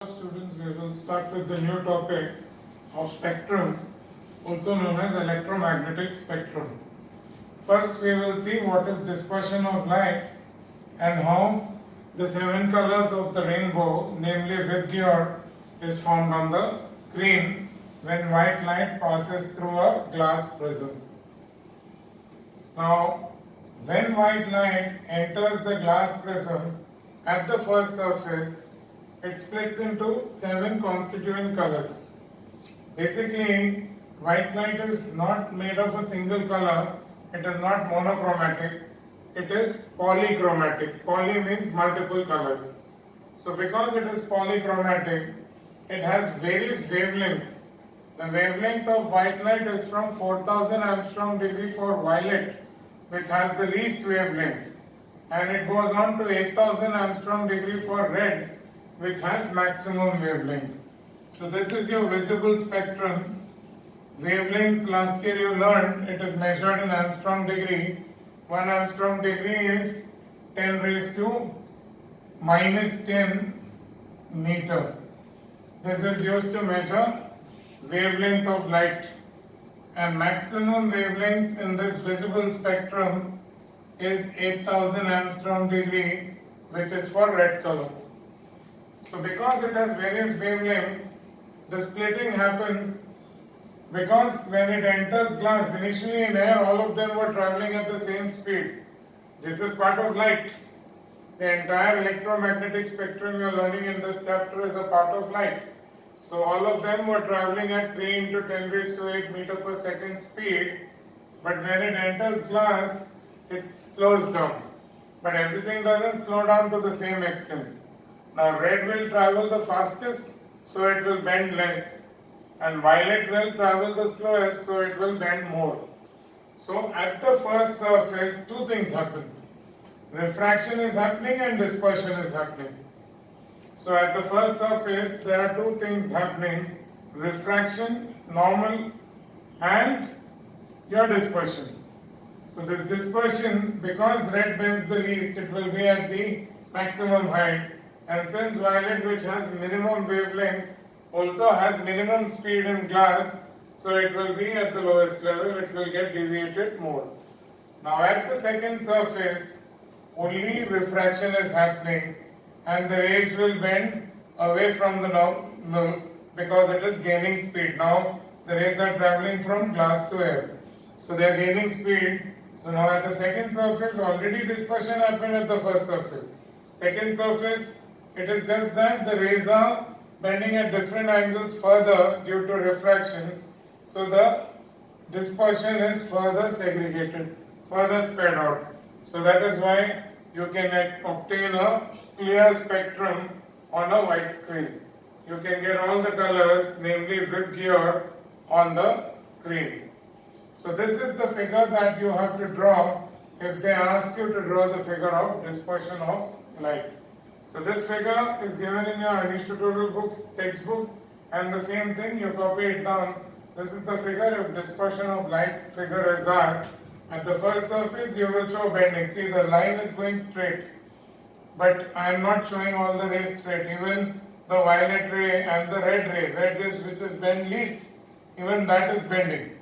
Students, we will start with the new topic of spectrum, also known as electromagnetic spectrum. First, we will see what is dispersion of light and how the seven colors of the rainbow, namely Vibgyor, is formed on the screen when white light passes through a glass prism. Now, when white light enters the glass prism at the first surface, it splits into seven constituent colors. Basically, white light is not made of a single color, it is not monochromatic, it is polychromatic. Poly means multiple colors. So, because it is polychromatic, it has various wavelengths. The wavelength of white light is from 4000 Armstrong degree for violet, which has the least wavelength, and it goes on to 8000 Armstrong degree for red, which has maximum wavelength. So this is your visible spectrum. Wavelength, last year you learned, it is measured in Armstrong degree. 1 Armstrong degree is 10 raised to minus 10 meter. This is used to measure wavelength of light. And maximum wavelength in this visible spectrum is 8000 Armstrong degree, which is for red color. So because it has various wavelengths, the splitting happens because when it enters glass, initially in air all of them were traveling at the same speed. This is part of light. The entire electromagnetic spectrum you are learning in this chapter is a part of light. So all of them were traveling at 3 into 10 raised to 8 meter per second speed, but when it enters glass, it slows down. But everything doesn't slow down to the same extent. Now red will travel the fastest, so it will bend less, and violet will travel the slowest, so it will bend more. So at the first surface, two things happen. Refraction is happening and dispersion is happening. So at the first surface, there are two things happening: refraction, normal, and your dispersion. So this dispersion, because red bends the least, it will be at the maximum height. And since violet, which has minimum wavelength, also has minimum speed in glass, so it will be at the lowest level, it will get deviated more. Now at the second surface, only refraction is happening and the rays will bend away from the normal because it is gaining speed. Now the rays are traveling from glass to air. So they are gaining speed. So now at the second surface, already dispersion happened at the first surface. Second surface, it is just that the rays are bending at different angles further due to refraction. So the dispersion is further segregated, further spread out. So that is why you can obtain a clear spectrum on a white screen. You can get all the colors, namely Vibgyor, on the screen. So this is the figure that you have to draw if they ask you to draw the figure of dispersion of light. So this figure is given in your Anish tutorial book, textbook, and the same thing, you copy it down. This is the figure if dispersion of light figure is asked. At the first surface, you will show bending. See, the line is going straight, but I am not showing all the rays straight. Even the violet ray and the red is which is bend least, even that is bending.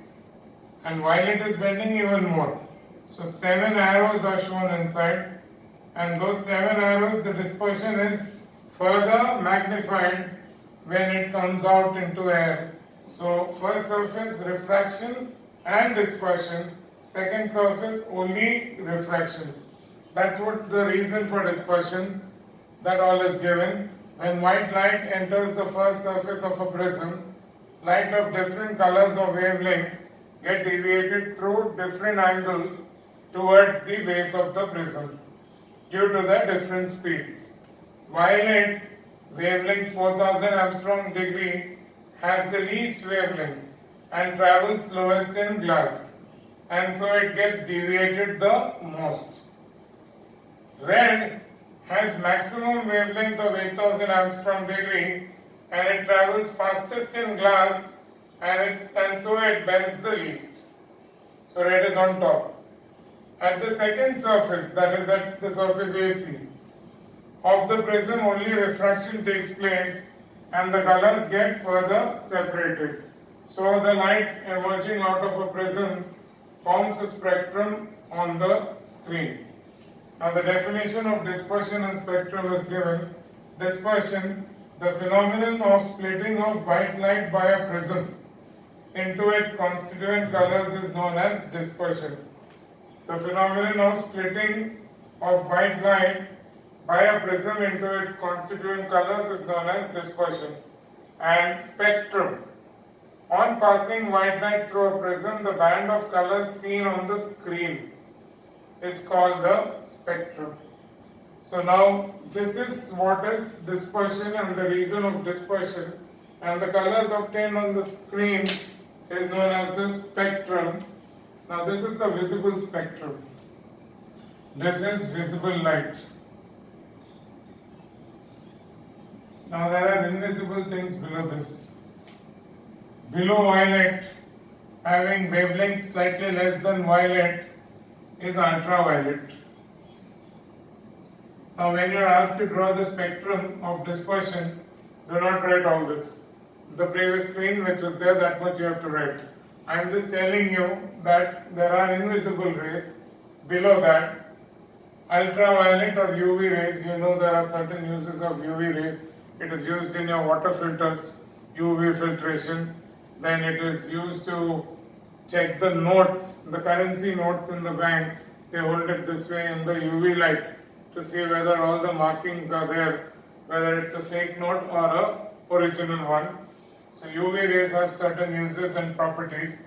And violet is bending even more. So 7 arrows are shown inside. And those 7 arrows, the dispersion is further magnified when it comes out into air. So first surface, refraction and dispersion. Second surface, only refraction. That's what the reason for dispersion. That all is given. When white light enters the first surface of a prism, light of different colors or wavelength get deviated through different angles towards the base of the prism due to the different speeds. Violet, wavelength 4000 Armstrong degree, has the least wavelength and travels slowest in glass, and so it gets deviated the most. Red has maximum wavelength of 8000 Armstrong degree and it travels fastest in glass, and so it bends the least. So red is on top. At the second surface, that is at the surface AC, of the prism only refraction takes place and the colors get further separated. So the light emerging out of a prism forms a spectrum on the screen. Now the definition of dispersion and spectrum is given. Dispersion, the phenomenon of splitting of white light by a prism into its constituent colors is known as dispersion. The phenomenon of splitting of white light by a prism into its constituent colors is known as dispersion. And spectrum. On passing white light through a prism, the band of colors seen on the screen is called the spectrum. So now this is what is dispersion and the reason of dispersion, and the colors obtained on the screen is known as the spectrum. Now this is the visible spectrum. This is visible light. Now there are invisible things below this. Below violet, having wavelength slightly less than violet, is ultraviolet. Now when you are asked to draw the spectrum of dispersion, do not write all this. The previous screen which was there, that much you have to write. I am just telling you that there are invisible rays below that. Ultraviolet or UV rays, you know there are certain uses of UV rays. It is used in your water filters, UV filtration. Then it is used to check the notes, the currency notes in the bank. They hold it this way in the UV light to see whether all the markings are there, whether it's a fake note or a original one. So UV rays have certain uses and properties.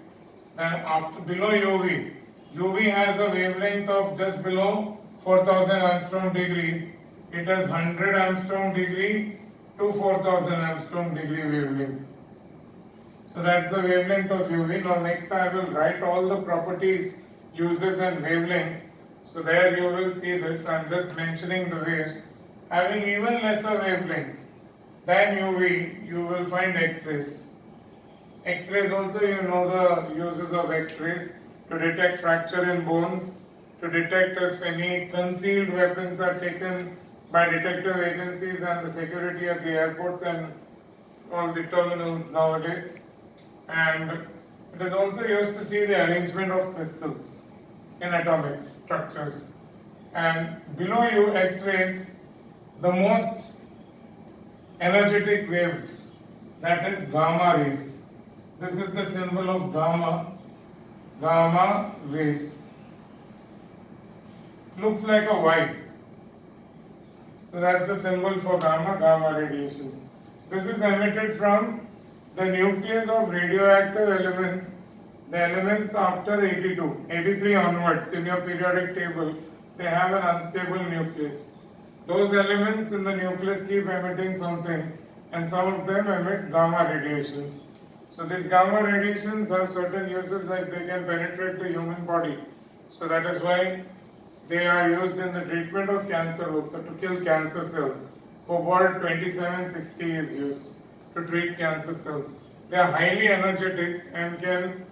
Then after below UV, UV has a wavelength of just below 4000 angstrom degree. It has 100 angstrom degree to 4000 angstrom degree wavelength. So that's the wavelength of UV. Now next I will write all the properties, uses and wavelengths. So there you will see this. I am just mentioning the waves. Having even lesser wavelength than UV, you will find X-rays. X-rays also, you know the uses of X-rays: to detect fracture in bones, to detect if any concealed weapons are taken by detective agencies and the security at the airports and all the terminals nowadays. And it is also used to see the arrangement of crystals in atomic structures. And below you, X-rays, the most energetic wave, that is gamma rays. This is the symbol of gamma rays. Looks like a Y. So that's the symbol for gamma radiations. This is emitted from the nucleus of radioactive elements, the elements after 83 onwards in your periodic table, they have an unstable nucleus. Those elements in the nucleus keep emitting something, and some of them emit gamma radiations. So these gamma radiations have certain uses, like they can penetrate the human body. So that is why they are used in the treatment of cancer also, to kill cancer cells. Cobalt 2760 is used to treat cancer cells. They are highly energetic and can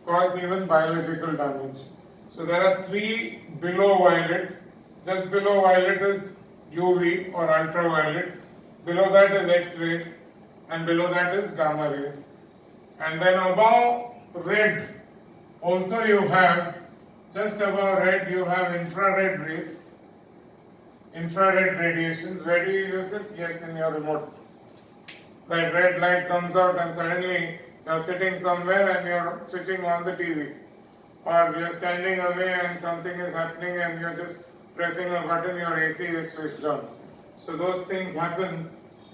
cause even biological damage. So there are three below violet. Just below violet is UV or ultraviolet. Below that is X-rays, and below that is gamma rays. And then above red, also you have, just above red you have infrared rays, infrared radiations. Where do you use it? Yes, in your remote. That red light comes out and suddenly you are sitting somewhere and you are switching on the TV. Or you are standing away and something is happening and you are just pressing a button, your AC is switched on. So those things happen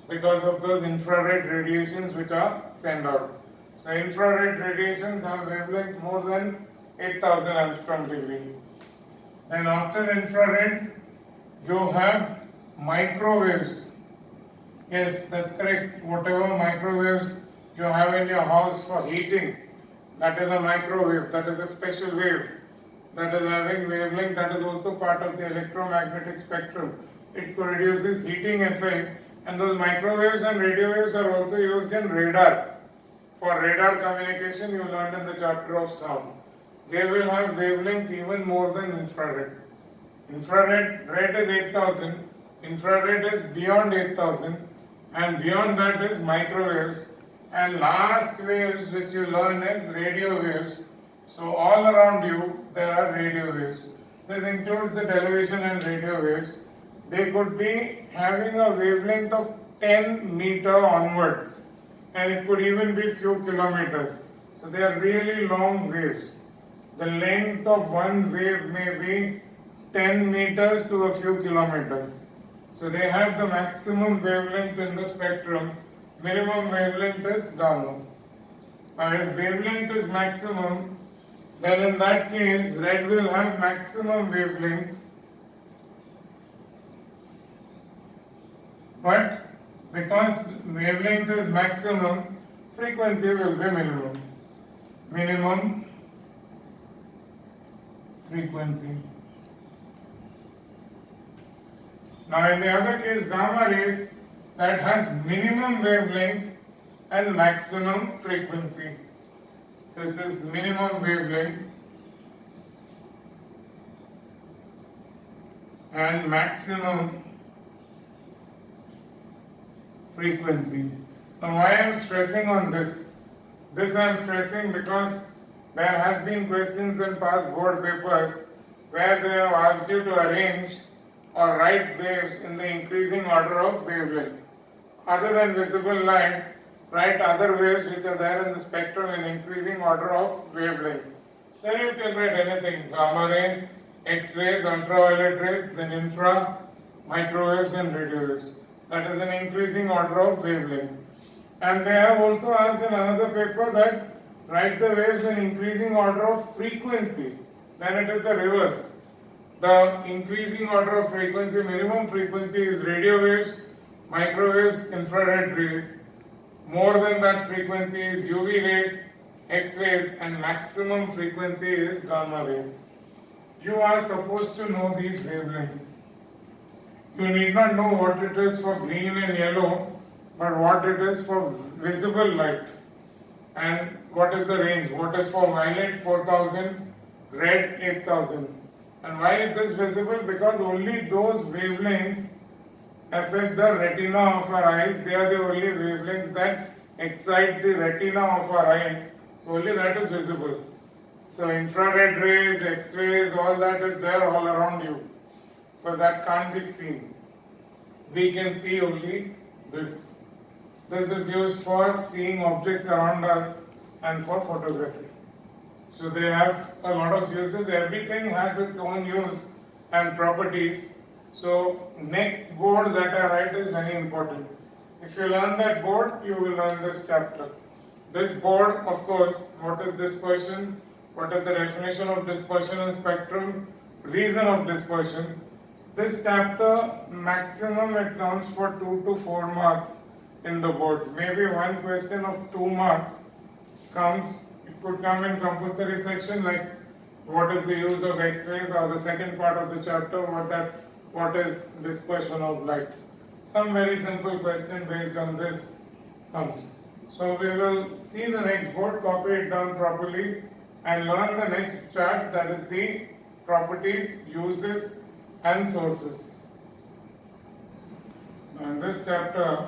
because of those infrared radiations which are sent out. So infrared radiations have wavelength more than 8000 angstrom degree. Then after infrared, you have microwaves. Yes, that's correct. Whatever microwaves you have in your house for heating, that is a microwave, that is a special wave. That is having wavelength, that is also part of the electromagnetic spectrum. It produces heating effect, and those microwaves and radio waves are also used in radar. For radar communication, you learned in the chapter of sound. They will have wavelength even more than infrared. Infrared, red is 8000, infrared is beyond 8000, and beyond that is microwaves, and last waves which you learn is radio waves. So all around you there are radio waves. This includes the television and radio waves. They could be having a wavelength of 10 meter onwards, and it could even be few kilometers. So they are really long waves. The length of one wave may be 10 meters to a few kilometers. So they have the maximum wavelength in the spectrum. Minimum wavelength is gamma. And if wavelength is maximum, then in that case red will have maximum wavelength, but because wavelength is maximum, frequency will be minimum. Minimum frequency. Now in the other case, gamma rays, that has minimum wavelength and maximum frequency. This is minimum wavelength and maximum frequency. Now why I am stressing on this? This I am stressing because there has been questions in past board papers where they have asked you to arrange or write waves in the increasing order of wavelength. Other than visible light, write other waves which are there in the spectrum in increasing order of wavelength. Then you can write anything: gamma rays, X-rays, ultraviolet rays, then infra, microwaves and radio waves. That is an increasing order of wavelength. And they have also asked in another paper that write the waves in increasing order of frequency. Then it is the reverse. The increasing order of frequency, minimum frequency is radio waves, microwaves, infrared rays. More than that frequency is UV rays, X-rays, and maximum frequency is gamma rays. You are supposed to know these wavelengths. You need not know what it is for green and yellow, but what it is for visible light. And what is the range? What is for violet 4000, red 8000. And why is this visible? Because only those wavelengths affect the retina of our eyes. They are the only wavelengths that excite the retina of our eyes. So only that is visible. So infrared rays, X-rays, all that is there all around you. But that can't be seen. We can see only this. This is used for seeing objects around us and for photography. So they have a lot of uses. Everything has its own use and properties. So next board that I write is very important. If you learn that board, you will learn this chapter. This board, of course, what is dispersion? What is the definition of dispersion in spectrum? Reason of dispersion. This chapter, maximum it comes for 2 to 4 marks in the boards. Maybe one question of 2 marks comes, it could come in compulsory section like what is the use of X-rays, or the second part of the chapter, what is dispersion of light. Some very simple question based on this comes. So we will see the next board, copy it down properly and learn the next chart, that is the properties, uses and sources. In this chapter,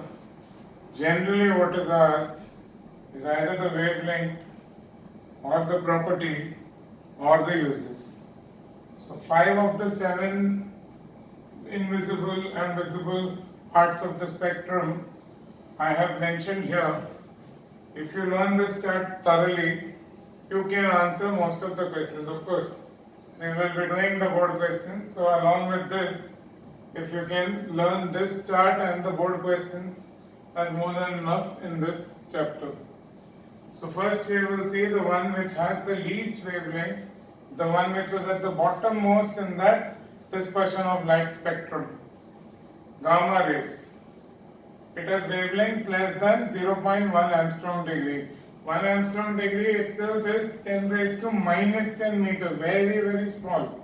generally what is asked is either the wavelength or the property or the uses. So 5 of the 7 invisible and visible parts of the spectrum I have mentioned here. If you learn this chart thoroughly, you can answer most of the questions. Of course, we will be doing the board questions. So along with this, if you can learn this chart and the board questions, that's more than enough in this chapter. So first we will see the one which has the least wavelength, the one which was at the bottommost in that dispersion of light spectrum. Gamma rays. It has wavelengths less than 0.1 angstrom degree. 1 angstrom degree itself is 10 raised to minus 10 meter, very, very small.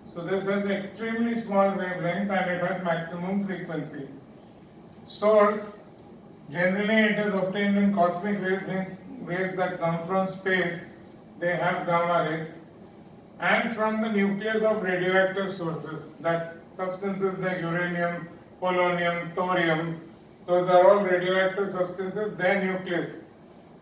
So this has extremely small wavelength and it has maximum frequency. Source, generally it is obtained in cosmic rays, means rays that come from space, they have gamma rays. And from the nucleus of radioactive sources, that substances like uranium, polonium, thorium, those are all radioactive substances. Their nucleus,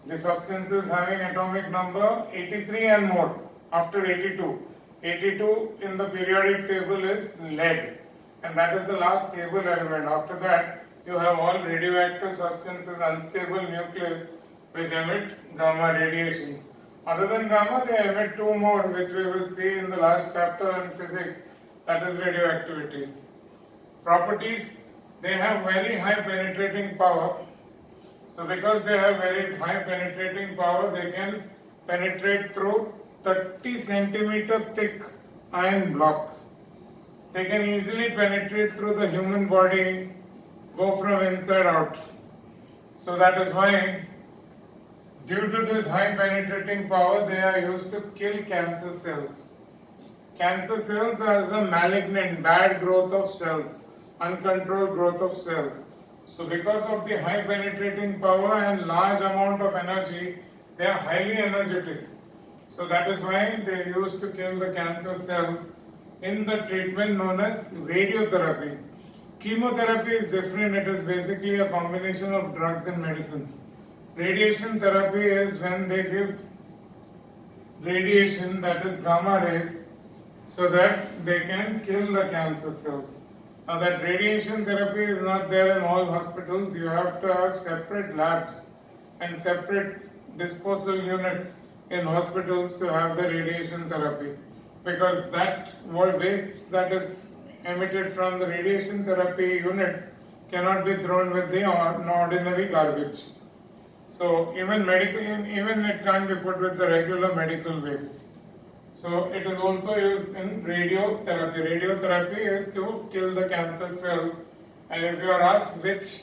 the substances having atomic number 83 and more, after 82. 82 in the periodic table is lead, and that is the last stable element. After that, you have all radioactive substances, unstable nucleus, which emit gamma radiations. Other than gamma, they emit two more, which we will see in the last chapter in physics, that is radioactivity. Properties, they have very high penetrating power. So because they have very high penetrating power, they can penetrate through 30 centimeter thick iron block. They can easily penetrate through the human body, go from inside out. So that is why, due to this high penetrating power, they are used to kill cancer cells. Cancer cells are a malignant, bad growth of cells, uncontrolled growth of cells. So because of the high penetrating power and large amount of energy, they are highly energetic. So that is why they are used to kill the cancer cells in the treatment known as radiotherapy. Chemotherapy is different, it is basically a combination of drugs and medicines. Radiation therapy is when they give radiation, that is gamma rays, so that they can kill the cancer cells. Now that radiation therapy is not there in all hospitals. You have to have separate labs and separate disposal units in hospitals to have the radiation therapy, because that waste that is emitted from the radiation therapy units cannot be thrown with the ordinary garbage. So even it can't be put with the regular medical waste. So it is also used in radiotherapy. Radiotherapy is to kill the cancer cells. And if you are asked which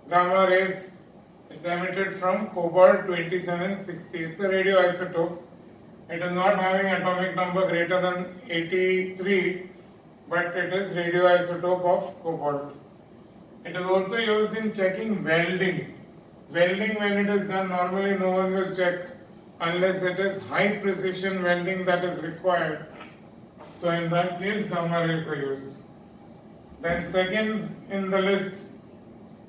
gamma rays, it's emitted from cobalt 2760. It's a radioisotope. It is not having atomic number greater than 83, but it is radioisotope of cobalt. It is also used in checking welding. Welding, when it is done, normally no one will check unless it is high precision welding that is required. So in that case, gamma rays are used. Then second in the list,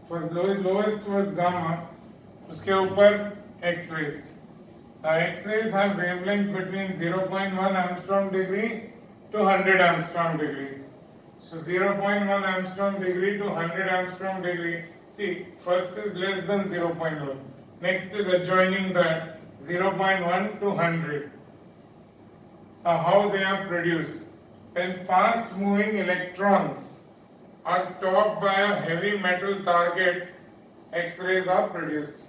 first lowest was gamma, उसके ऊपर X-rays. X-rays have wavelength between 0.1 angstrom degree to 100 angstrom degree. So 0.1 angstrom degree to 100 angstrom degree. See, first is less than 0.1. Next is adjoining that 0.1 to 100. Now how they are produced? When fast moving electrons are stopped by a heavy metal target, X-rays are produced.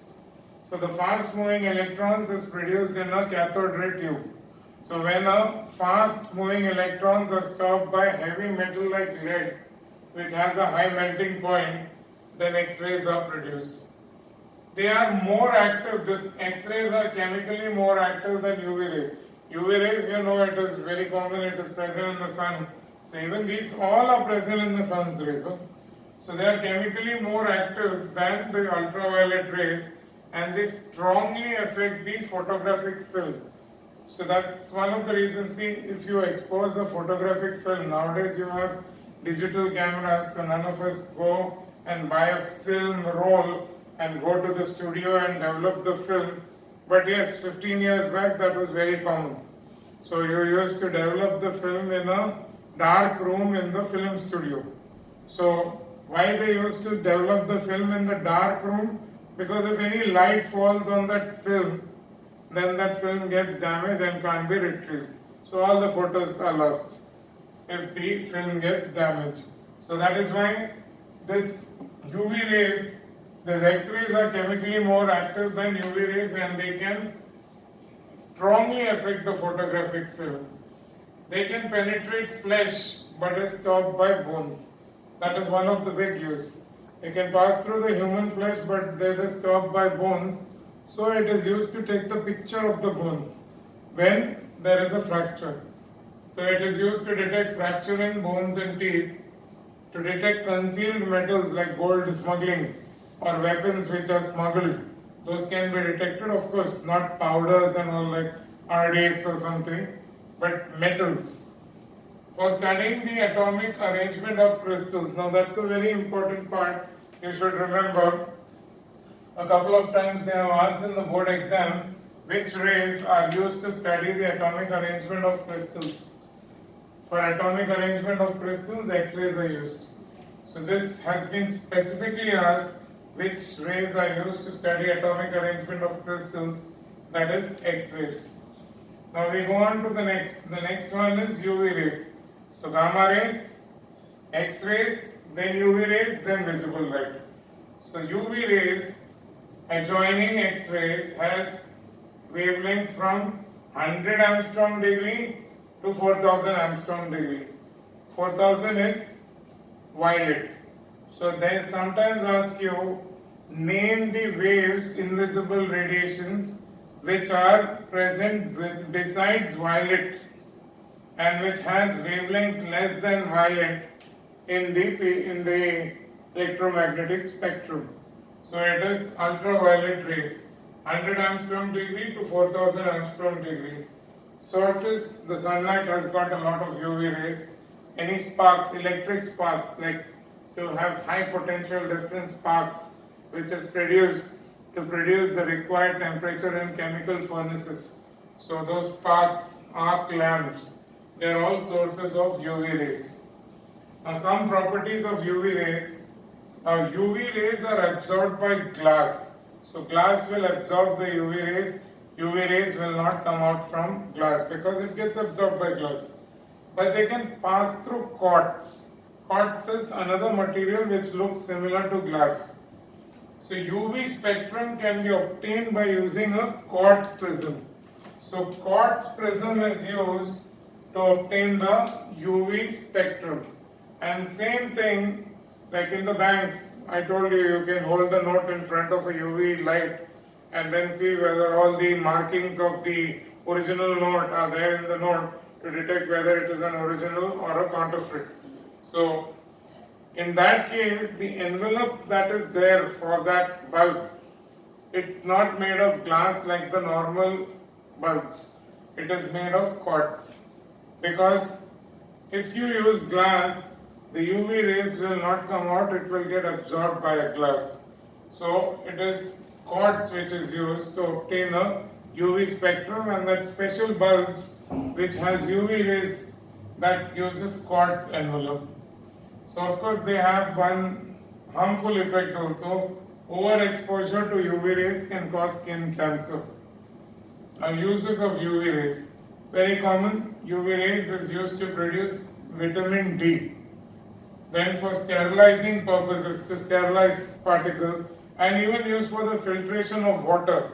So the fast moving electrons is produced in a cathode ray tube. So when a fast moving electrons are stopped by heavy metal like lead, which has a high melting point, then X-rays are produced. They are more active. This X-rays are chemically more active than UV rays. UV rays, you know, it is very common, it is present in the sun. So even these all are present in the sun's rays. So they are chemically more active than the ultraviolet rays, and they strongly affect the photographic film. So that's one of the reasons. See, if you expose a photographic film, nowadays you have digital cameras, so none of us go and buy a film roll and go to the studio and develop the film. But yes, 15 years back that was very common. So you used to develop the film in a dark room in the film studio. So why they used to develop the film in the dark room? Because if any light falls on that film, then that film gets damaged and can't be retrieved. So all the photos are lost if the film gets damaged. So that is why this UV rays, the X-rays are chemically more active than UV rays, and they can strongly affect the photographic film. They can penetrate flesh but is stopped by bones. That is one of the big use. They can pass through the human flesh but they are stopped by bones. So it is used to take the picture of the bones when there is a fracture. So it is used to detect fracture in bones and teeth, to detect concealed metals like gold smuggling or weapons which are smuggled. Those can be detected, of course, not powders and all like RDX or something, but metals. For studying the atomic arrangement of crystals. Now that's a very important part. you should remember a couple of times they have asked in the board exam which rays are used to study the atomic arrangement of crystals. For atomic arrangement of crystals, X-rays are used. So this has been specifically asked which rays are used to study atomic arrangement of crystals, that is X-rays. Now we go on to the next. The next one is UV rays. So gamma rays, X-rays, then UV rays, then visible light. So UV rays adjoining X-rays has wavelength from 100 Armstrong degree to 4000 Armstrong degree. 4000 is violet. So they sometimes ask you, name the waves, invisible radiations which are present besides violet and which has wavelength less than violet in the electromagnetic spectrum. So it is ultraviolet rays, 100 Armstrong degree to 4000 Armstrong degree. Sources, the sunlight has got a lot of UV rays. Any sparks, electric sparks, like to have high potential difference sparks which is produced to produce the required temperature in chemical furnaces. So those sparks, arc lamps, they are all sources of UV rays. Now some properties of UV rays. Now UV rays are absorbed by glass. So glass will absorb the UV rays. UV rays will not come out from glass because it gets absorbed by glass. But they can pass through quartz. Quartz is another material which looks similar to glass. So UV spectrum can be obtained by using a quartz prism. So quartz prism is used to obtain the UV spectrum. And same thing, like in the banks, I told you, you can hold the note in front of a UV light and then see whether all the markings of the original note are there in the note to detect whether it is an original or a counterfeit. So in that case, the envelope that is there for that bulb, it's not made of glass like the normal bulbs. It is made of quartz. Because if you use glass, the UV rays will not come out, it will get absorbed by a glass. So it is quartz which is used to obtain a UV spectrum, and that special bulbs which has UV rays that uses quartz envelope. So of course they have one harmful effect also. Overexposure to UV rays can cause skin cancer. Uses of UV rays. Very common, UV rays is used to produce vitamin D. Then for sterilizing purposes, to sterilize particles, and even used for the filtration of water.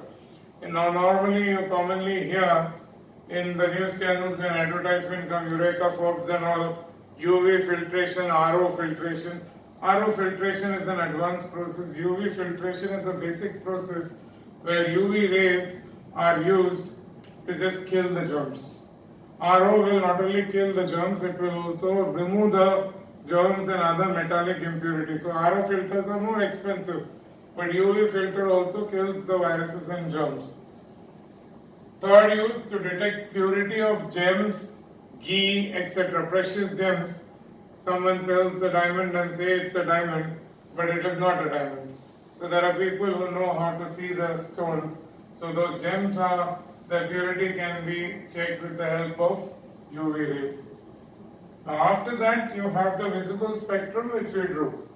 Now normally you commonly hear in the news channels when advertisement come, Eureka Forbes and all, UV filtration, RO filtration. RO filtration is an advanced process. UV filtration is a basic process where UV rays are used to just kill the germs. RO will not only kill the germs, it will also remove the germs and other metallic impurities. So RO filters are more expensive, but UV filter also kills the viruses and germs. Third use, to detect purity of gems, ghee, etc. Precious gems. Someone sells a diamond and say it's a diamond, but it is not a diamond. So there are people who know how to see the stones. So those gems are, the purity can be checked with the help of UV rays. Now after that you have the visible spectrum which we drew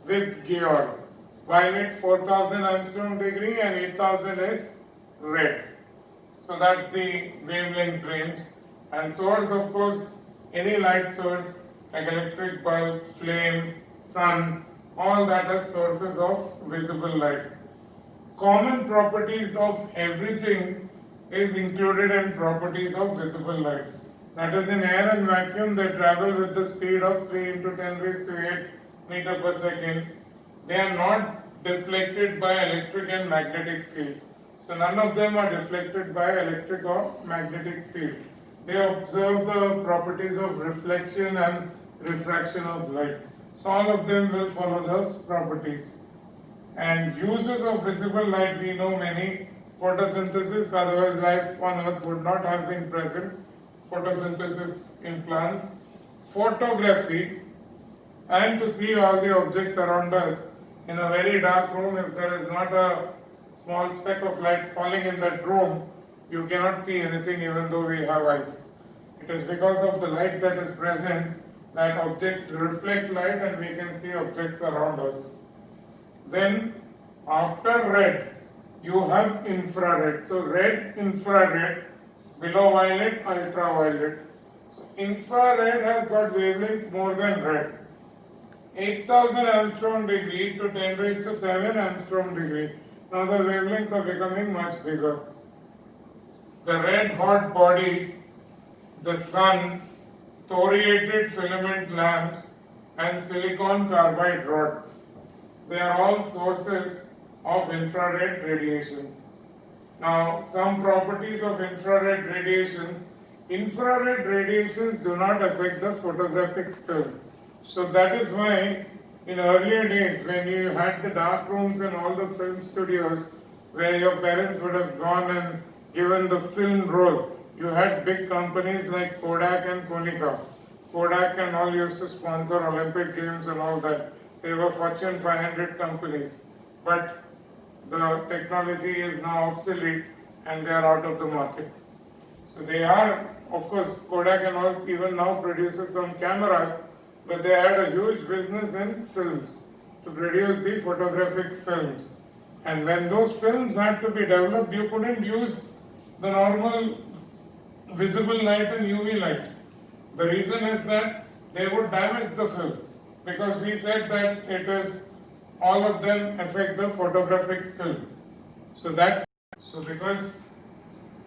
with Georg. Violet 4000 Armstrong degree and 8000 is red. So that's the wavelength range. And source, of course, any light source like electric bulb, flame, sun, all that are sources of visible light. Common properties of everything is included in properties of visible light. That is, in air and vacuum they travel with the speed of 3 into 10 raised to 8 meter per second. They are not deflected by electric and magnetic field. So none of them are deflected by electric or magnetic field. They observe the properties of reflection and refraction of light. So all of them will follow those properties. And uses of visible light, we know many. Photosynthesis, otherwise life on earth would not have been present. Photosynthesis in plants. Photography, and to see all the objects around us. in a very dark room, if there is not a small speck of light falling in that room, you cannot see anything even though we have eyes. It is because of the light that is present that objects reflect light and we can see objects around us. Then after red, you have infrared. So red, infrared, below violet, ultraviolet. So infrared has got wavelength more than red. 8000 Armstrong degree to 10 raised to 7 Armstrong degree. Now the wavelengths are becoming much bigger. The red hot bodies, the sun, thoriated filament lamps, and silicon carbide rods. They are all sources of infrared radiations. Now, some properties of infrared radiations. Infrared radiations do not affect the photographic film. So that is why in earlier days when you had the dark rooms and all the film studios where your parents would have gone and given the film roll, you had big companies like Kodak and Konica. Kodak and all used to sponsor Olympic Games and all that. They were Fortune 500 companies. But the technology is now obsolete and they are out of the market. So they are, of course, Kodak and all even now produces some cameras, but they had a huge business in films to produce the photographic films. And when those films had to be developed, you couldn't use the normal visible light and UV light. The reason is that they would damage the film because we said that it is all of them affect the photographic film. So because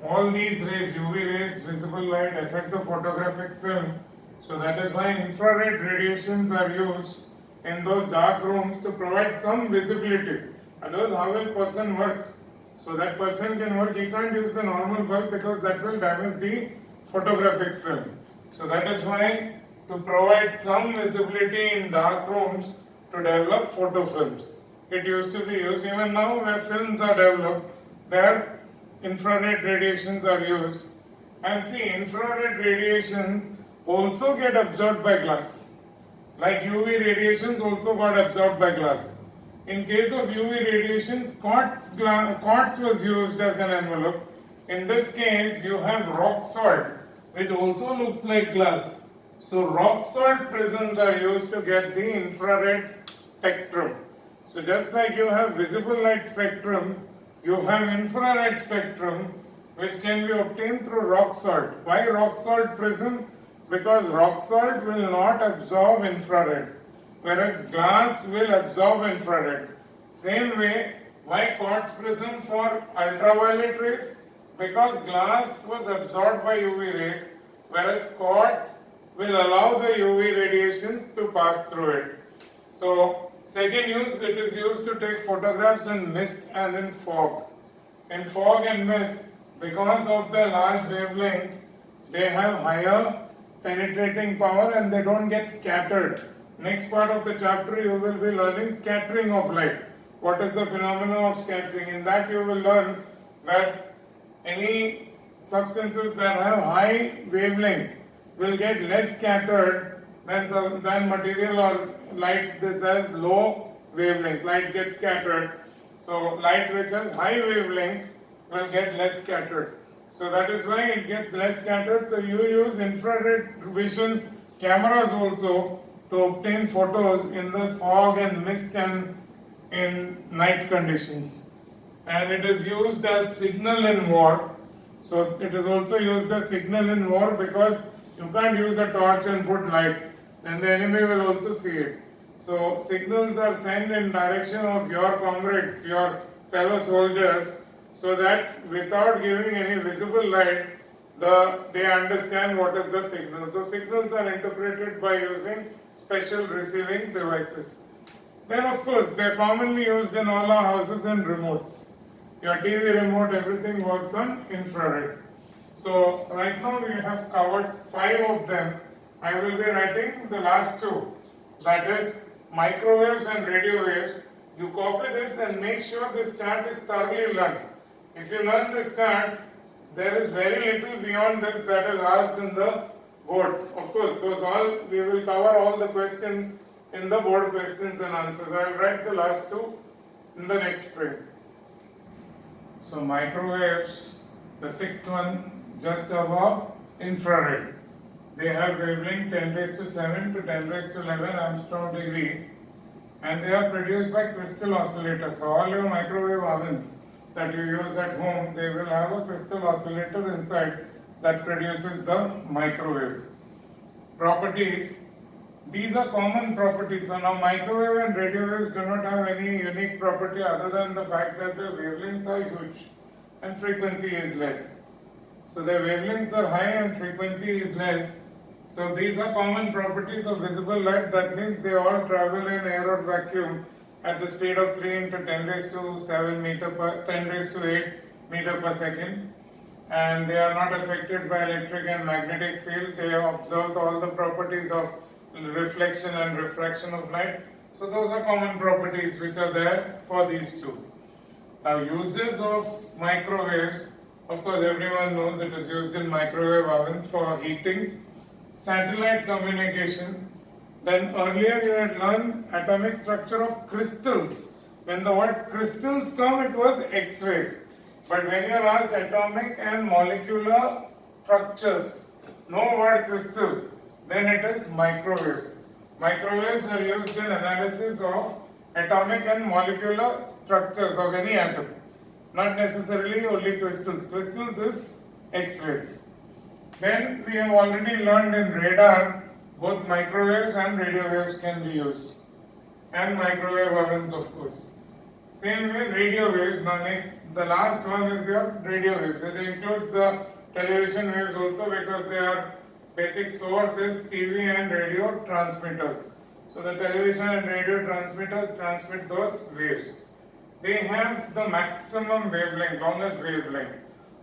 all these rays, UV rays, visible light affect the photographic film, so that is why infrared radiations are used in those dark rooms to provide some visibility. Otherwise, how will person work? So that person can work, he can't use the normal bulb because that will damage the photographic film. So that is why to provide some visibility in dark rooms to develop photofilms. It used to be used, even now where films are developed, there infrared radiations are used. And see, infrared radiations also get absorbed by glass. Like UV radiations also got absorbed by glass. In case of UV radiations, quartz was used as an envelope. In this case, you have rock salt, which also looks like glass. So rock salt prisms are used to get the infrared spectrum. So just like you have visible light spectrum, you have infrared spectrum, which can be obtained through rock salt. Why rock salt prism? Because rock salt will not absorb infrared, whereas glass will absorb infrared. Same way, why quartz prism for ultraviolet rays? Because glass was absorbed by UV rays, whereas quartz will allow the UV radiations to pass through it. So, second use, it is used to take photographs in mist and in fog. In fog and mist, because of the large wavelength, they have higher penetrating power and they don't get scattered. Next part of the chapter you will be learning scattering of light. What is the phenomenon of scattering? In that you will learn that any substances that have high wavelength will get less scattered than material or light that has low wavelength. Light gets scattered. So light which has high wavelength will get less scattered. So that is why it gets less scattered. So you use infrared vision cameras also to obtain photos in the fog and mist and in night conditions. And it is used as signal in war. So it is also used as signal in war because you can't use a torch and put light. Then the enemy will also see it. So signals are sent in direction of your comrades, your fellow soldiers, so that without giving any visible light, they understand what is the signal. So signals are interpreted by using special receiving devices. Then of course, they are commonly used in all our houses and remotes. Your TV remote, everything works on infrared. So right now we have covered 5 of them. I will be writing the last 2. That is microwaves and radio waves. You copy this and make sure this chart is thoroughly learned. If you learn this chart, there is very little beyond this that is asked in the boards. Of course, we will cover all the questions in the board questions and answers. I will write the last two in the next frame. So microwaves, the sixth one just above infrared. They have wavelength 10 raised to 7 to 10 raised to 11 Armstrong degree, and they are produced by crystal oscillators. So all your microwave ovens that you use at home, they will have a crystal oscillator inside that produces the microwave. Properties. These are common properties. So now microwave and radio waves do not have any unique property other than the fact that the wavelengths are huge and frequency is less. So the wavelengths are high and frequency is less. So these are common properties of visible light. That means they all travel in air or vacuum at the speed of 3 into 10 raised to 7 meter per 10 raised to 8 meter per second. And they are not affected by electric and magnetic field. They observe all the properties of reflection and refraction of light. So those are common properties which are there for these two. Now uses of microwaves, of course everyone knows it is used in microwave ovens for heating, satellite communication. Then earlier you had learned atomic structure of crystals. When the word crystals come, it was X-rays. But when you are asked atomic and molecular structures, no word crystal, then it is microwaves. Microwaves are used in analysis of atomic and molecular structures of any atom. Not necessarily only crystals. Crystals is X-rays. Then we have already learned in radar, both microwaves and radio waves can be used. And microwave ovens, of course. Same with radio waves. Now next, the last one is your radio waves. It includes the television waves also because they are basic source is TV and radio transmitters. So the television and radio transmitters transmit those waves. They have the maximum wavelength, longest wavelength,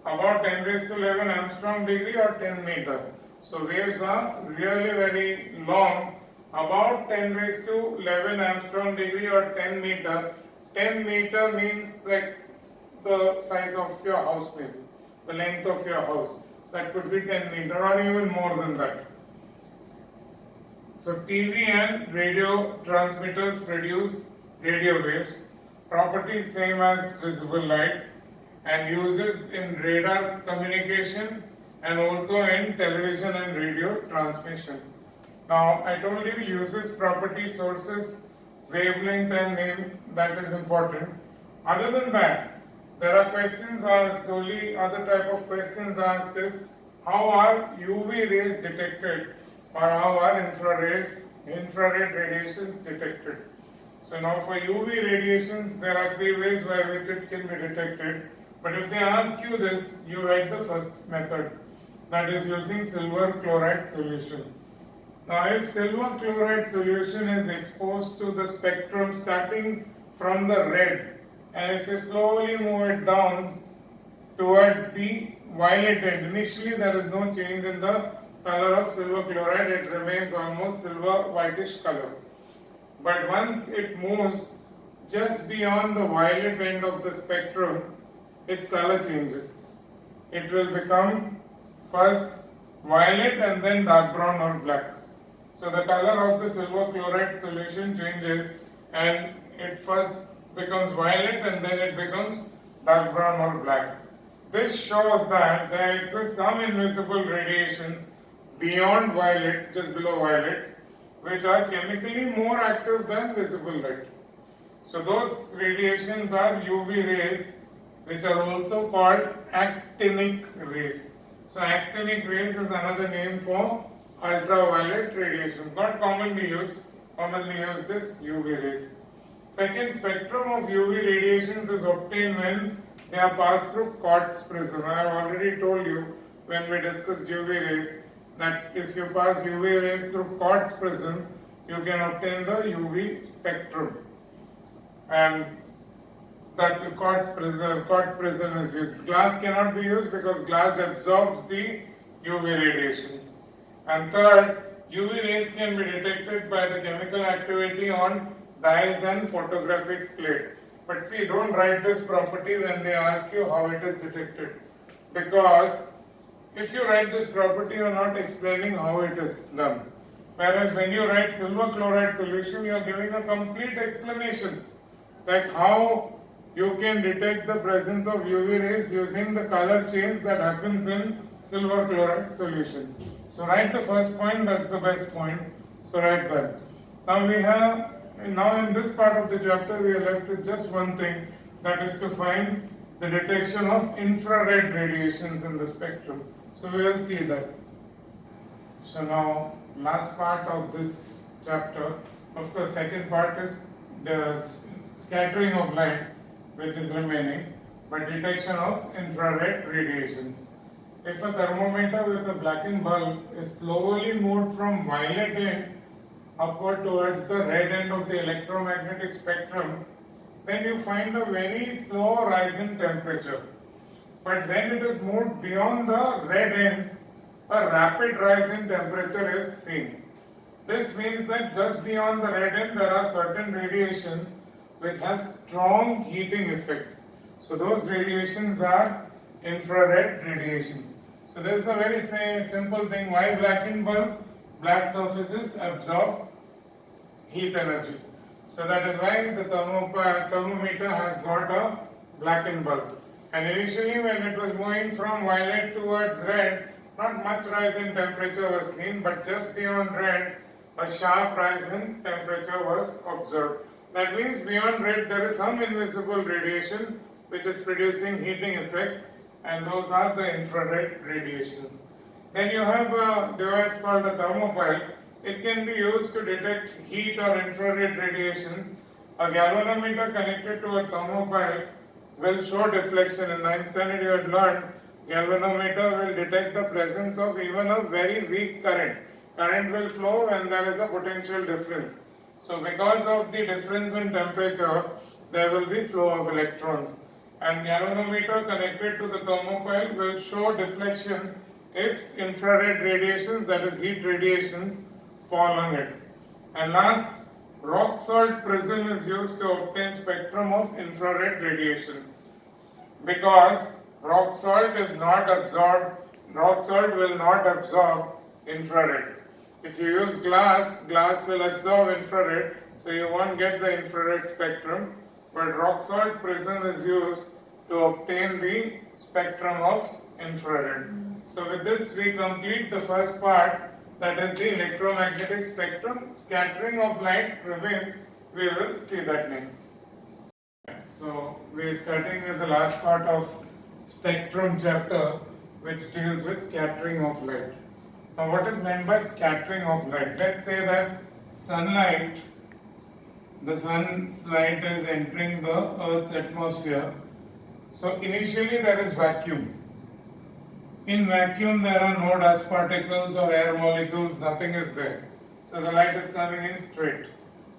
about 10 raised to 11 Armstrong degree or 10 meter. So waves are really very long, about 10 raised to 11 Armstrong degree or 10 meter. 10 meter means like the size of your house maybe, the length of your house. That could be 10 meter or even more than that. So TV and radio transmitters produce radio waves. Properties same as visible light and uses in radar communication and also in television and radio transmission. Now I told you uses, property, sources, wavelength and name, that is important. Other than that, there are questions asked, only other type of questions asked is how are UV rays detected or how are infrared radiations detected. So now for UV radiations there are three ways by which it can be detected, but if they ask you this, you write the first method, that is using silver chloride solution. Now if silver chloride solution is exposed to the spectrum starting from the red, and if you slowly move it down towards the violet end, initially there is no change in the color of silver chloride, it remains almost silver whitish color. But once it moves just beyond the violet end of the spectrum, its color changes. It will become first violet and then dark brown or black. So the color of the silver chloride solution changes and it first becomes violet and then it becomes dark brown or black. This shows that there exists some invisible radiations beyond violet, just below violet, which are chemically more active than visible light. So those radiations are UV rays, which are also called actinic rays. So actinic rays is another name for ultraviolet radiation. Not commonly used is UV rays. Second, spectrum of UV radiations is obtained when they are passed through quartz prism. I have already told you when we discussed UV rays that if you pass UV rays through quartz prism, you can obtain the UV spectrum. And that quartz prism is used. Glass cannot be used because glass absorbs the UV radiations. And third, UV rays can be detected by the chemical activity on dyes and photographic plate. But see, don't write this property when they ask you how it is detected. Because if you write this property, you are not explaining how it is done. Whereas when you write silver chloride solution, you are giving a complete explanation, like how you can detect the presence of UV rays using the color change that happens in silver chloride solution. So write the first point, that's the best point. So write that. Now in this part of the chapter we are left with just one thing, that is to find the detection of infrared radiations in the spectrum. So we will see that. So now last part of this chapter, of course second part is the scattering of light which is remaining, but detection of infrared radiations. If a thermometer with a blackened bulb is slowly moved from violet end upward towards the red end of the electromagnetic spectrum, then you find a very slow rise in temperature. But when it is moved beyond the red end, a rapid rise in temperature is seen. This means that just beyond the red end there are certain radiations which has strong heating effect. So those radiations are infrared radiations. So there is a very simple thing, why blackened bulb? Black surfaces absorb heat energy. So that is why the thermometer has got a blackened bulb. And initially when it was moving from violet towards red, not much rise in temperature was seen, but just beyond red, a sharp rise in temperature was observed. That means beyond red there is some invisible radiation which is producing heating effect, and those are the infrared radiations. Then you have a device called a thermopile. It can be used to detect heat or infrared radiations. A galvanometer connected to a thermopile will show deflection. In 9th standard you had learned galvanometer will detect the presence of even a very weak current. Current will flow when there is a potential difference. So because of the difference in temperature, there will be flow of electrons. And galvanometer connected to the thermopile will show deflection if infrared radiations, that is heat radiations, fall on it. And last, rock salt prism is used to obtain spectrum of infrared radiations. Because rock salt will not absorb infrared. If you use glass will absorb infrared, so you won't get the infrared spectrum. But rock salt prism is used to obtain the spectrum of infrared. So with this we complete the first part, that is the electromagnetic spectrum. Scattering of light remains, we will see that next. So we are starting with the last part of spectrum chapter, which deals with scattering of light. Now what is meant by scattering of light? Let's say that the sun's light is entering the Earth's atmosphere. So initially there is vacuum. In vacuum there are no dust particles or air molecules, nothing is there. So the light is coming in straight.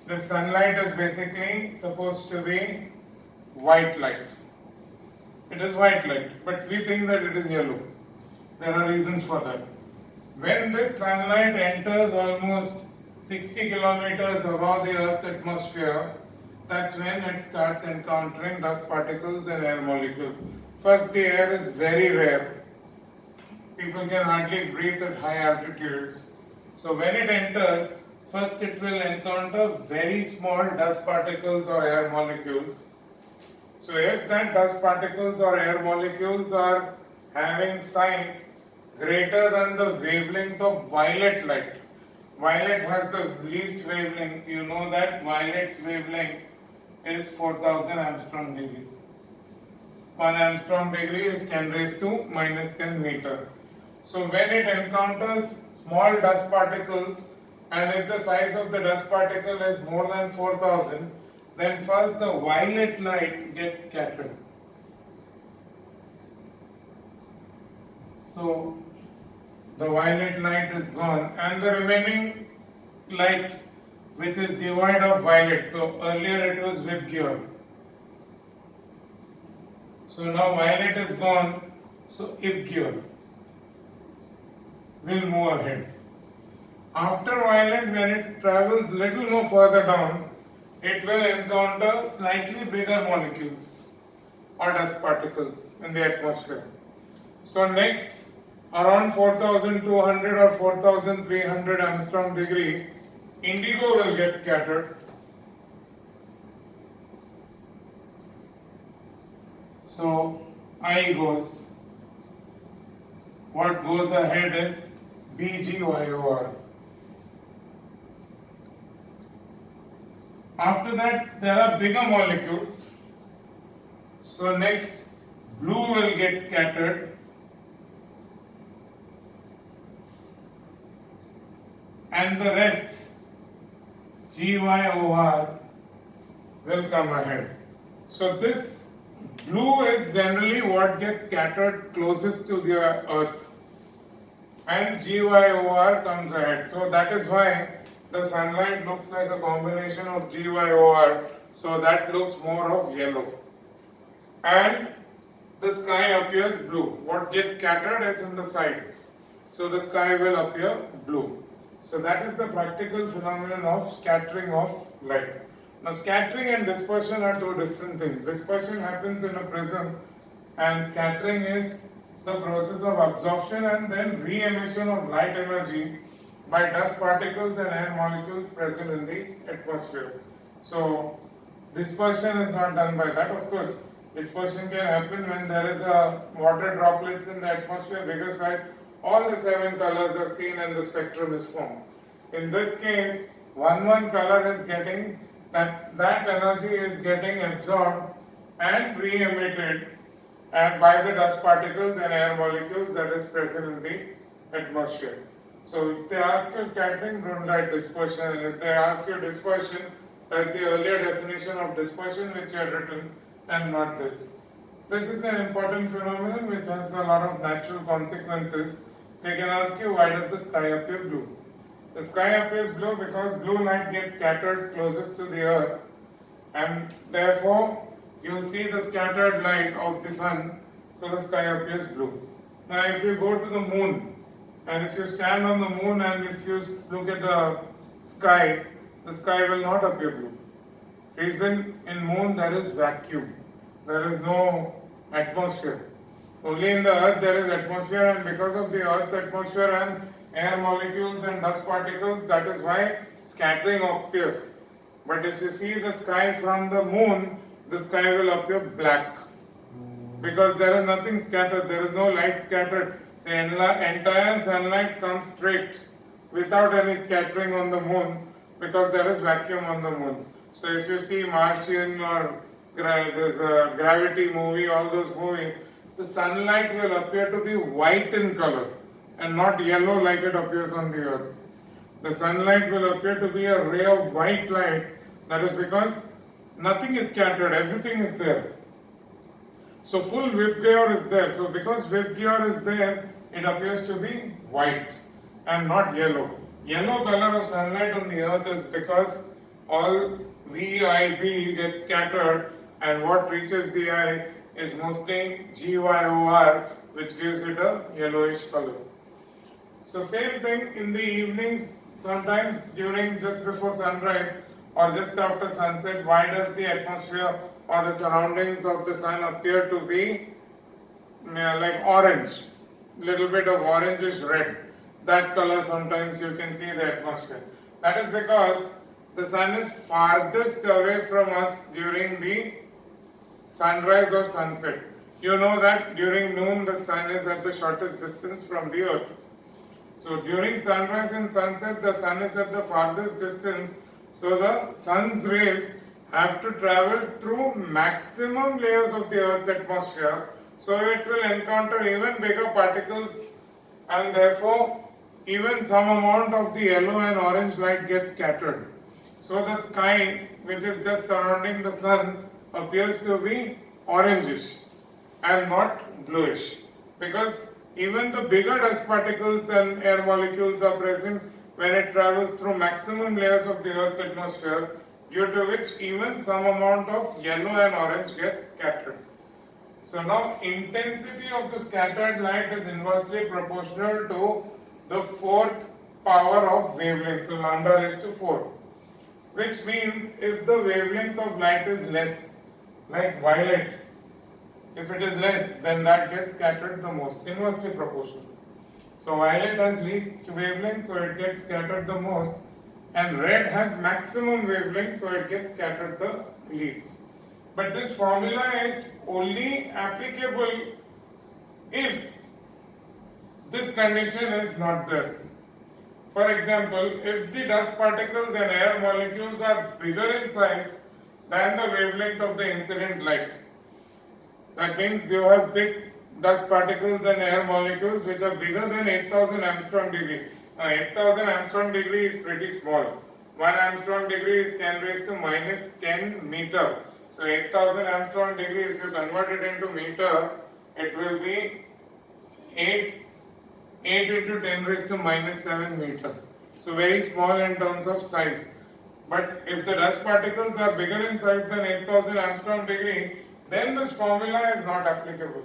The sunlight is basically supposed to be white light. It is white light, but we think that it is yellow. There are reasons for that. When this sunlight enters almost 60 kilometers above the Earth's atmosphere, that's when it starts encountering dust particles and air molecules. First, the air is very rare. People can hardly breathe at high altitudes. So when it enters, first it will encounter very small dust particles or air molecules. So if that dust particles or air molecules are having size greater than the wavelength of violet light, violet has the least wavelength. You know that violet's wavelength is 4000 Armstrong degree. 1 Armstrong degree is 10 raised to minus 10 meter. So when it encounters small dust particles, and if the size of the dust particle is more than 4000, then first the violet light gets scattered. So the violet light is gone, and the remaining light, which is devoid of violet. So earlier it was Vibgyor. So now violet is gone, so Ibgyor will move ahead. After violet, when it travels little more further down, it will encounter slightly bigger molecules or dust particles in the atmosphere. So next, around 4200 or 4300 Armstrong degree, indigo will get scattered. So I goes, what goes ahead is BGYOR. After that, there are bigger molecules. So next, blue will get scattered. And the rest, GYOR, will come ahead. So this blue is generally what gets scattered closest to the earth. And GYOR comes ahead. So that is why the sunlight looks like a combination of GYOR. So that looks more of yellow. And the sky appears blue. What gets scattered is in the sides. So the sky will appear blue. So that is the practical phenomenon of scattering of light. Now scattering and dispersion are two different things. Dispersion happens in a prism and scattering is the process of absorption and then re-emission of light energy by dust particles and air molecules present in the atmosphere. So dispersion is not done by that. Of course, dispersion can happen when there is a water droplets in the atmosphere, bigger size. All the 7 colors are seen and the spectrum is formed. In this case, one color is getting that energy is getting absorbed and re-emitted by the dust particles and air molecules that is present in the atmosphere. So if they ask you scattering, don't write dispersion. And if they ask you dispersion, write the earlier definition of dispersion which you had written and not this. This is an important phenomenon which has a lot of natural consequences. They can ask you, why does the sky appear blue? The sky appears blue because blue light gets scattered closest to the earth and therefore you see the scattered light of the sun, so the sky appears blue. Now if you go to the moon and if you stand on the moon and if you look at the sky will not appear blue. Reason, in moon there is vacuum, there is no atmosphere. Only in the earth there is atmosphere, and because of the earth's atmosphere and air molecules and dust particles, that is why scattering appears. But if you see the sky from the moon, the sky will appear black. Because there is nothing scattered, there is no light scattered. The entire sunlight comes straight without any scattering on the moon because there is vacuum on the moon. So if you see Martian or there's a Gravity movie, all those movies, the sunlight will appear to be white in color and not yellow like it appears on the earth. The sunlight will appear to be a ray of white light. That is because nothing is scattered, everything is there. So full VIBGYOR is there. So because VIBGYOR is there, it appears to be white and not yellow. Yellow color of sunlight on the earth is because all VIB gets scattered and what reaches the eye is mostly GYOR, which gives it a yellowish color. So same thing in the evenings, sometimes during just before sunrise or just after sunset, why does the atmosphere or the surroundings of the sun appear to be like orange, little bit of orangish red? That color sometimes you can see the atmosphere. That is because the sun is farthest away from us during the sunrise or sunset. You know that during noon the sun is at the shortest distance from the earth. So during sunrise and sunset the sun is at the farthest distance, so the sun's rays have to travel through maximum layers of the earth's atmosphere, so it will encounter even bigger particles and therefore even some amount of the yellow and orange light gets scattered. So the sky which is just surrounding the sun appears to be orangish and not bluish, because even the bigger dust particles and air molecules are present when it travels through maximum layers of the earth's atmosphere, due to which even some amount of yellow and orange gets scattered. So now intensity of the scattered light is inversely proportional to the fourth power of wavelength, so lambda raised to 4. Which means if the wavelength of light is less, like violet, if it is less, then that gets scattered the most, inversely proportional. So violet has least wavelength, so it gets scattered the most, and red has maximum wavelength, so it gets scattered the least. But this formula is only applicable if this condition is not there. For example, if the dust particles and air molecules are bigger in size than the wavelength of the incident light, that means you have big dust particles and air molecules which are bigger than 8000 Armstrong degree. Now 8000 Armstrong degree is pretty small. 1 Armstrong degree is 10 raised to minus 10 meter. So 8000 Armstrong degree, if you convert it into meter, it will be 8 into 10 raised to minus 7 meter. So very small in terms of size. But if the dust particles are bigger in size than 8000 Armstrong degree, then this formula is not applicable.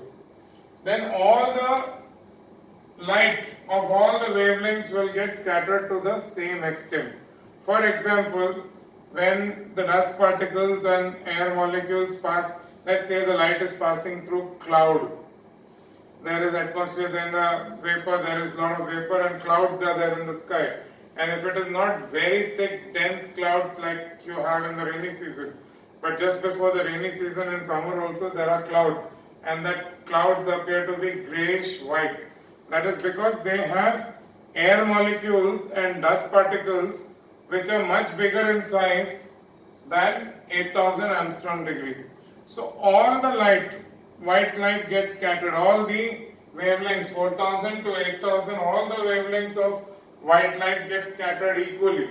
Then all the light of all the wavelengths will get scattered to the same extent. For example, when the dust particles and air molecules pass, let's say the light is passing through cloud. There is atmosphere, then the vapor, there is a lot of vapor and clouds are there in the sky. And if it is not very thick, dense clouds like you have in the rainy season, but just before the rainy season in summer also there are clouds, and that clouds appear to be grayish white. That is because they have air molecules and dust particles which are much bigger in size than 8000 Armstrong degree. So all the light, white light gets scattered, all the wavelengths 4000 to 8000, all the wavelengths of white light get scattered equally,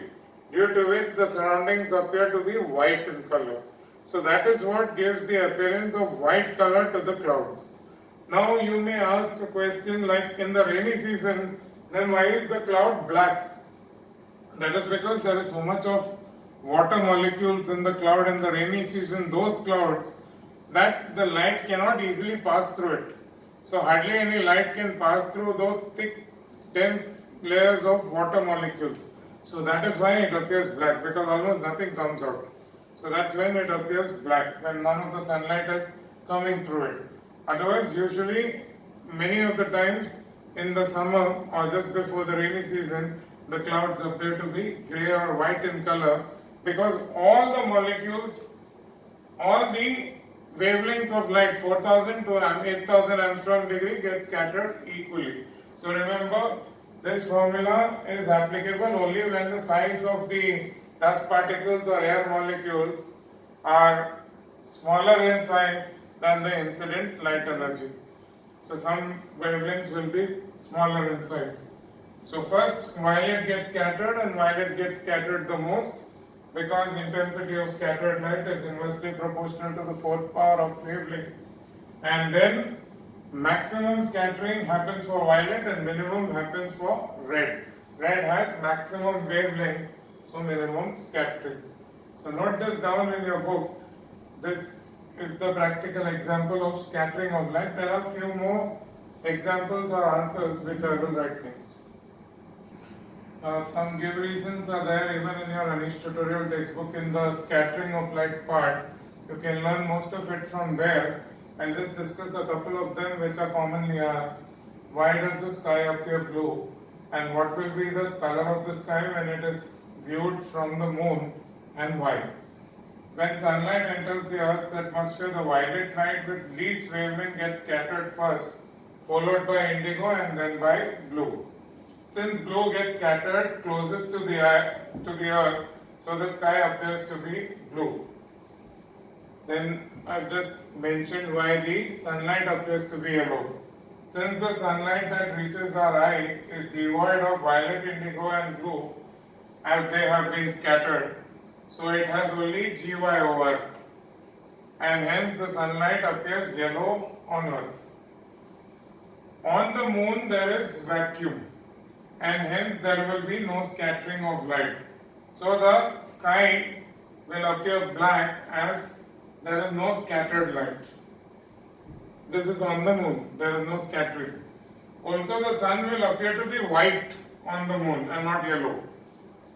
due to which the surroundings appear to be white in color. So that is what gives the appearance of white color to the clouds. Now you may ask a question like, in the rainy season, then why is the cloud black? That is because there is so much of water molecules in the cloud in the rainy season, those clouds, that the light cannot easily pass through it. So hardly any light can pass through those thick, dense layers of water molecules. So that is why it appears black, because almost nothing comes out. So that's when it appears black, when none of the sunlight is coming through it. Otherwise, usually, many of the times in the summer or just before the rainy season, the clouds appear to be grey or white in color, because all the molecules, all the wavelengths of light 4000 to 8000 Armstrong degree get scattered equally. So remember, this formula is applicable only when the size of the dust particles or air molecules are smaller in size than the incident light energy. So some wavelengths will be smaller in size. So first violet gets scattered, and violet gets scattered the most because intensity of scattered light is inversely proportional to the fourth power of wavelength. And then maximum scattering happens for violet and minimum happens for red. Red has maximum wavelength, so minimum scattering. So note this down in your book. This is the practical example of scattering of light. There are few more examples or answers which I will write next. Some give reasons are there even in your Anish tutorial textbook in the scattering of light part. You can learn most of it from there. I'll just discuss a couple of them which are commonly asked. Why does the sky appear blue? And what will be the color of the sky when it is viewed from the moon, and why? When sunlight enters the Earth's atmosphere, the violet light with least wavelength gets scattered first, followed by indigo and then by blue. Since blue gets scattered closest to the Earth, so the sky appears to be blue. Then I've just mentioned why the sunlight appears to be yellow. Since the sunlight that reaches our eye is devoid of violet, indigo and blue, as they have been scattered, so it has only GY/OR, and hence the sunlight appears yellow on Earth. On the moon there is vacuum, and hence there will be no scattering of light. So the sky will appear black as there is no scattered light. This is on the moon, there is no scattering. Also the sun will appear to be white on the moon and not yellow,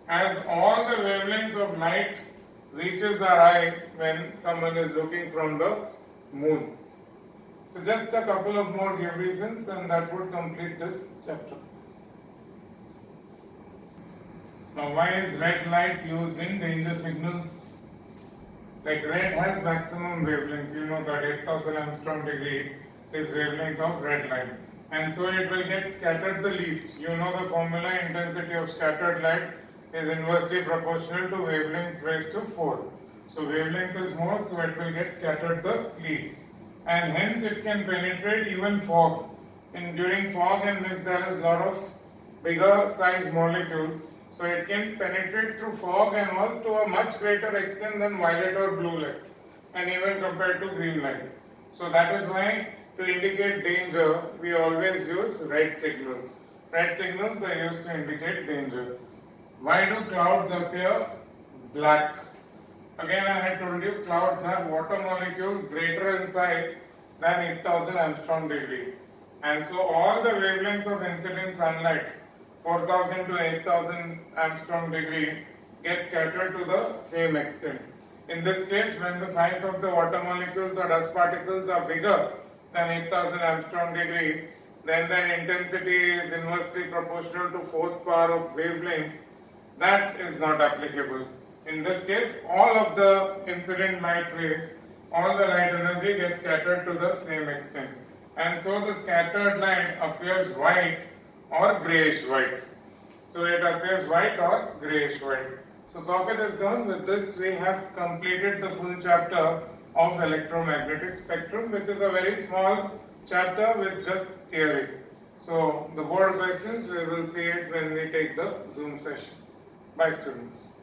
as all the wavelengths of light reaches our eye when someone is looking from the moon. So just a couple of more give reasons and that would complete this chapter. Now why is red light used in danger signals? Like red has maximum wavelength, you know that 8000 Angstrom degree is wavelength of red light, and so it will get scattered the least. You know the formula, intensity of scattered light is inversely proportional to wavelength raised to 4. So wavelength is more, so it will get scattered the least, and hence it can penetrate even fog. During fog and mist there is a lot of bigger size molecules, so it can penetrate through fog and all to a much greater extent than violet or blue light, and even compared to green light. So that is why to indicate danger we always use red signals. Red signals are used to indicate danger. Why do clouds appear black? Again, I had told you clouds have water molecules greater in size than 8000 Angstrom degree, and so all the wavelengths of incident sunlight 4000 to 8000 Angstrom degree get scattered to the same extent. In this case, when the size of the water molecules or dust particles are bigger than 8000 Angstrom degree, then their intensity is inversely proportional to fourth power of wavelength. That is not applicable. In this case, all of the incident light rays, all the light energy gets scattered to the same extent, and so the scattered light appears white or grayish white. So it appears white or grayish white. So copy this down. With this we have completed the full chapter of electromagnetic spectrum, which is a very small chapter with just theory. So the board questions we will see it when we take the Zoom session. Bye students.